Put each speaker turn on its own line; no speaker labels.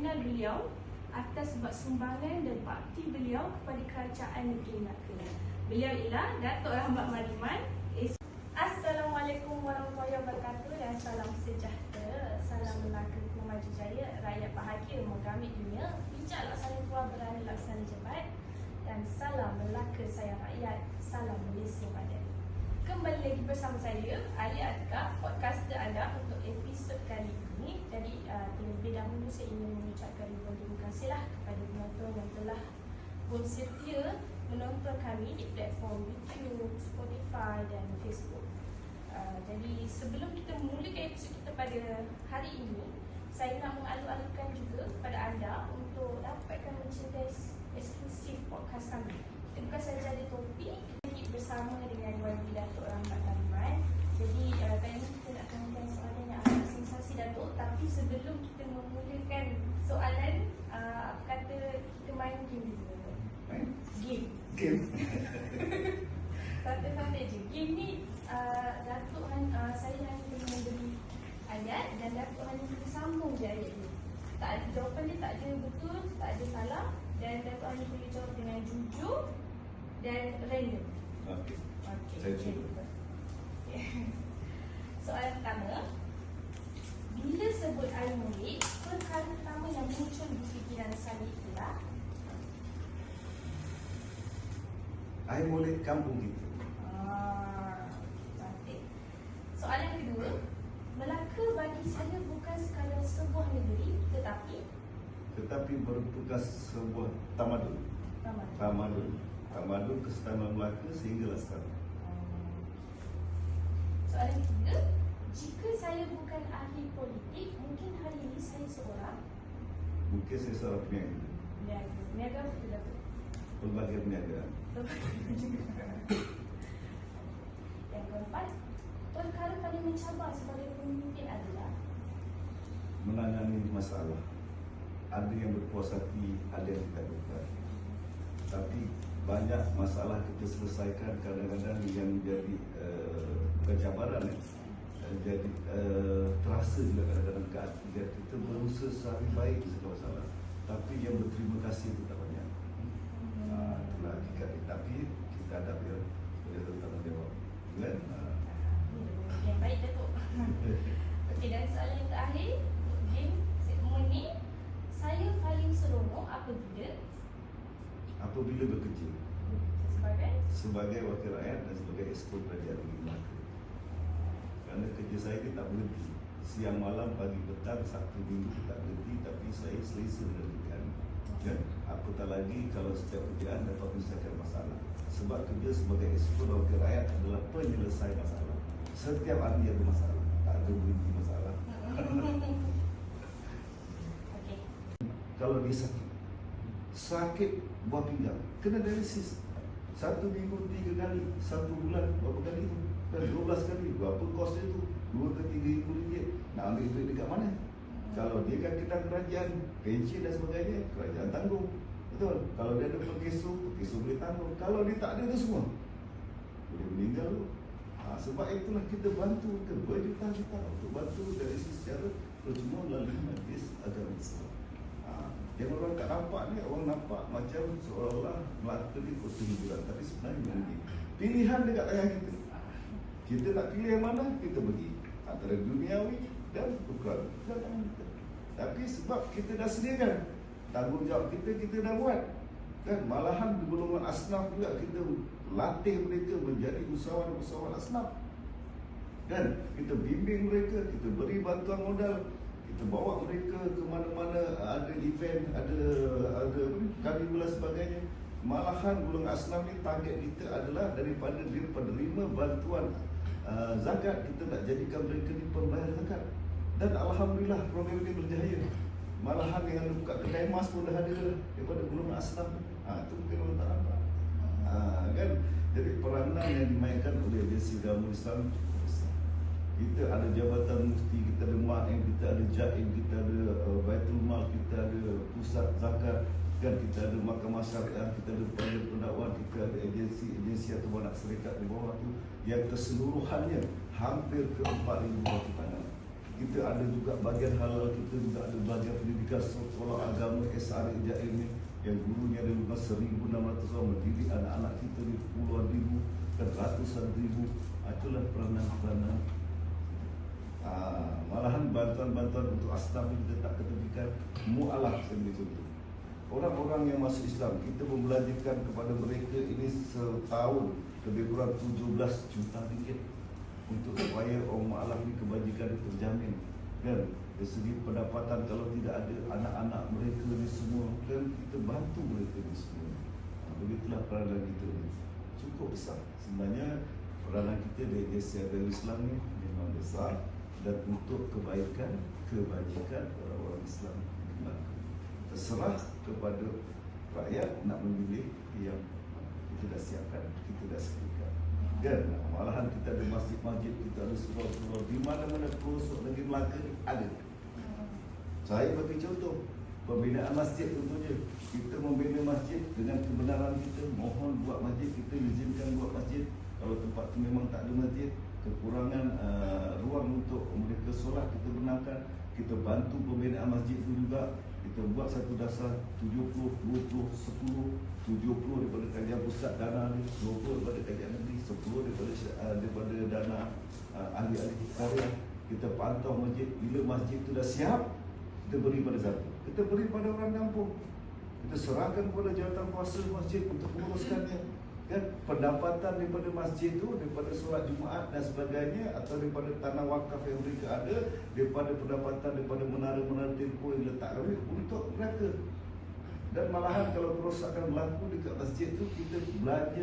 mengenal beliau atas sebab sumbangan dan bakti beliau kepada kerajaan negeri Melaka. Beliau ialah Datuk Rahmat Mariman. Assalamualaikum warahmatullahi wabarakatuh dan salam sejahtera. Salam Melaka maju jaya, rakyat bahagia, mengambil dunia, bijak laksana tuah, berani laksana jebat, dan salam Melaka sayang rakyat, salam Malaysia badan. Kembali lagi bersama saya, Alia Atika, podcaster anda untuk episod kali ini. Jadi terlebih dahulu saya ingin mengucapkan ribuan terima kasihlah kepada penonton yang telah pun setia menonton kami di platform YouTube, Spotify dan Facebook. Jadi sebelum kita memulakan episod kita pada hari ini, saya nak mengalu-alukan juga kepada anda untuk dapatkan merchandise eksklusif podcast kami. Kita bukan saja ada topi, kita bersama dengan YB Datuk Rahmat Mariman. Jadi kali ini kita nak tanya soalan yang agak sensasi Datuk. Tapi sebelum kita memulakan soalan, apa kata kita main game dulu? Game. Santai-santai je. Game ni Datuk saya hanya memberi ayat dan Datuk hanya kita sambung je ayat ni. Tak ada jawapan dia, tak ada betul, tak ada salah, dan Datuk hanya boleh jawab dengan jujur dan random.
Okey. Saya cuba.
Soalan pertama, bila sebut air molek, perkara pertama yang muncul di fikiran saya ialah
air molek kampung kita.
Cantik. Soalan kedua, Melaka bagi saya bukan sekadar sebuah negeri tetapi
merupakan sebuah tamadun. Tamadun kesedaran Melaka sehinggalah sekarang.
Soalan ketiga, jika saya bukan ahli politik, mungkin hari ini saya seorang
peniaga.
Peniaga apa tu Datuk?
Pelbagai peniaga.
Yang keempat, perkara paling mencabar sebagai pemimpin adalah
menangani masalah. Ada yang berpuas hati, ada yang tidak berpuas. Tapi banyak masalah kita selesaikan kadang-kadang yang menjadi kecabaran. Jadi terasa juga kadang-kadang ke hati kita berusaha sehari baik segala masalah. Tapi yang berterima kasih itu tak banyak. Itulah hakikat. Tapi kita ada dia bertanggungjawab. Kan?
Yang baik Datuk. Okey, dan soalan yang terakhir untuk game segmen ni, saya paling seronok
apabila bekerja sebagai wakil rakyat dan sebagai exco kerajaan negeri Melaka. Kerana kerja saya ni tak berhenti. Siang, malam, pagi, petang, Sabtu, Minggu tak berhenti. Tapi saya selesa mengerjakan. Dan apatah lagi kalau setiap kerjaan dapat menyelesaikan masalah. Sebab kerja sebagai exco dan wakil rakyat adalah penyelesai masalah. Setiap hari ada masalah, tak ada berhenti masalah.
Okay.
Kalau dia sakit buah pinggang, kena dialisis. 1 minggu 3 kali, 1 bulan berapa kali itu? Dan 12 kali, berapa kos dia tu? 2 ke 3 ribu ringgit. Nak ambil duit dekat mana? Kalau dia kan kita kerajaan, pension dan sebagainya, kerajaan tanggung. Betul? Kalau dia ada perkesu boleh tanggung. Kalau dia tak ada tu semua, boleh meninggal tu. Sebab itulah kita bantu berjuta-juta untuk bantu dari secara percuma melalui majlis agama Islam. Yang orang tak nampak ni, orang nampak macam seolah-olah Melaka ni kota hiburan. Tapi sebenarnya ini pilihan dekat tangan kita. Kita nak pilih yang mana, kita pergi antara duniawi dan ukran. Tapi sebab kita dah sediakan tanggungjawab kita dah buat. Dan malahan di golongan asnaf juga kita latih mereka menjadi usahawan-usahawan asnaf. Dan kita bimbing mereka, kita beri bantuan modal, kita bawa mereka ke mana-mana, ada event, ada karnival dan sebagainya. Malahan golongan asnaf ni target kita adalah daripada penerima bantuan zakat, kita nak jadikan mereka ni pembayar zakat. Dan alhamdulillah program ini berjaya. Malahan dengan buka kedai emas pun dah ada daripada golongan asnaf. Itu mungkin orang tak nampak. Kan? Jadi peranan yang dimainkan oleh agensi agama Islam, kita ada jabatan mufti, kita ada ma'in, kita ada jaim, kita ada baitul mal, kita ada pusat zakat, kan, kita ada mahkamah syariah, kita ada pendakwaan, kita ada agensi atau anak syarikat di bawah tu yang keseluruhannya hampir ke 4,000 bawah tangan. Kita ada juga bahagian halal, kita juga ada bahagian pendidikan mendirikan sekolah agama SR Jaim ni yang gurunya ada lebih 1,600 orang, mendidik anak-anak kita di puluhan ribu dan ratusan ribu. Itulah peranan-peranan. Malahan bantuan-bantuan untuk asnaf kita tak ketepikan. Mu'alaf sebagai contoh. Orang-orang yang masuk Islam, kita membelanjakan kepada mereka ini setahun lebih kurang 17 juta ringgit untuk supaya orang mu'alaf ni kebajikan terjamin. Dan dari segi pendapatan, kalau tidak ada anak-anak mereka ni semua, kan kita bantu mereka ni semua. Begitulah peranan kita ni. Cukup besar. Sebenarnya peranan kita dari Asia Islam ni memang besar, dan untuk kebaikan, kebajikan orang-orang Islam. Terserah kepada rakyat nak memilih yang kita dah siapkan, kita dah sediakan. Dan malahan kita ada masjid-masjid, kita ada surau-surau di mana-mana pelosok negeri Melaka ni ada. Saya bagi contoh pembinaan masjid contohnya. Kita membina masjid dengan kebenaran kita, mohon buat masjid, kita izinkan buat masjid. Kalau tempat tu memang tak ada masjid, kekurangan ruang untuk mereka solat, kita benarkan. Kita bantu pembinaan masjid itu juga. Kita buat satu dasar 70, 20, 10, 70 daripada kajian pusat dana ni, 20 daripada kajian negeri, 10 daripada dana ahli-ahli karya. Kita pantau masjid, bila masjid itu dah siap, kita beri pada satu. Kita beri pada orang kampung. Kita serahkan kepada jawatan kuasa masjid untuk menguruskannya. Kan pendapatan daripada masjid itu, daripada solat Jumaat dan sebagainya, atau daripada tanah wakaf yang mereka ada, daripada pendapatan daripada menara-menara telefon yang letak kami untuk mereka. Dan malahan kalau kerosakan berlaku dekat masjid itu, kita belanja